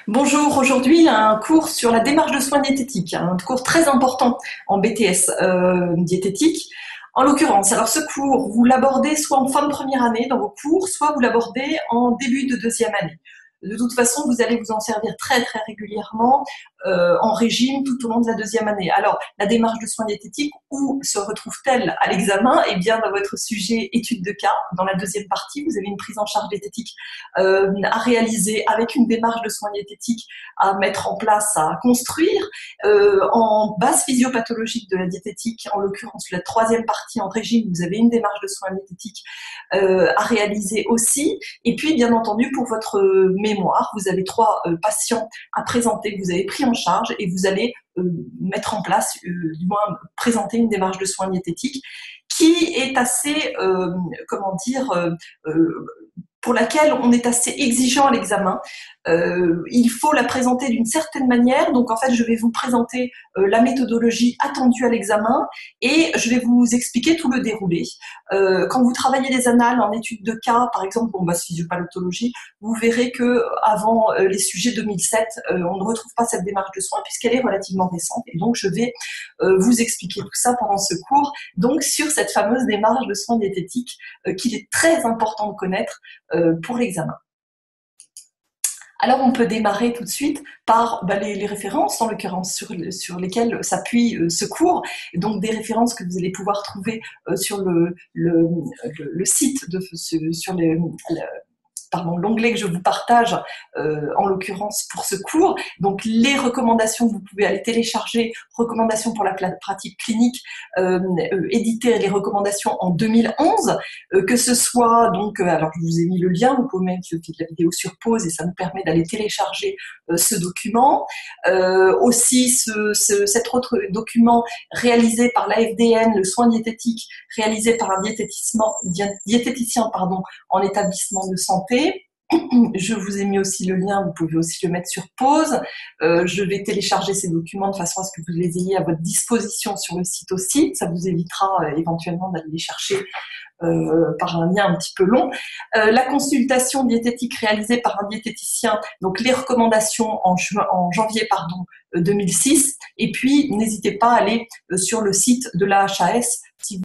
Bonjour, aujourd'hui un cours sur la démarche de soins diététiques, un cours très important en BTS diététique. En l'occurrence, alors ce cours, vous l'abordez soit en fin de première année dans vos cours, soit vous l'abordez en début de deuxième année. De toute façon, vous allez vous en servir très régulièrement en régime tout au long de la deuxième année. Alors, la démarche de soins diététiques, où se retrouve-t-elle à l'examen? Eh bien, dans votre sujet étude de cas, dans la deuxième partie, vous avez une prise en charge diététique à réaliser avec une démarche de soins diététiques à mettre en place, à construire. En base physiopathologique de la diététique, en l'occurrence la troisième partie en régime, vous avez une démarche de soins diététiques à réaliser aussi. Et puis, bien entendu, pour votre mémoire, vous avez 3 patients à présenter que vous avez pris en charge et vous allez mettre en place, du moins présenter une démarche de soins diététiques qui est assez, comment dire, pour laquelle on est assez exigeant à l'examen. Il faut la présenter d'une certaine manière. Donc en fait, je vais vous présenter la méthodologie attendue à l'examen et je vais vous expliquer tout le déroulé. Quand vous travaillez les annales en études de cas, par exemple en base physiopathologie, vous verrez que avant les sujets 2007, on ne retrouve pas cette démarche de soins puisqu'elle est relativement récente. Et donc je vais vous expliquer tout ça pendant ce cours. Donc sur cette fameuse démarche de soins diététiques qu'il est très important de connaître pour l'examen. Alors on peut démarrer tout de suite par les références, en l'occurrence sur lesquelles s'appuie ce cours, donc des références que vous allez pouvoir trouver sur le site, sur l'onglet que je vous partage, en l'occurrence pour ce cours. Donc les recommandations, vous pouvez aller télécharger, recommandations pour la pratique clinique, éditer les recommandations en 2011, que ce soit, donc, alors je vous ai mis le lien, vous pouvez mettre la vidéo sur pause et ça nous permet d'aller télécharger ce document. Aussi cet autre document réalisé par l'AFDN, le soin diététique, réalisé par un diététicien en établissement de santé. Je vous ai mis aussi le lien, vous pouvez aussi le mettre sur pause. Je vais télécharger ces documents de façon à ce que vous les ayez à votre disposition sur le site aussi. Ça vous évitera éventuellement d'aller les chercher par un lien un petit peu long. La consultation diététique réalisée par un diététicien, donc les recommandations en janvier 2006. Et puis, n'hésitez pas à aller sur le site de la HAS si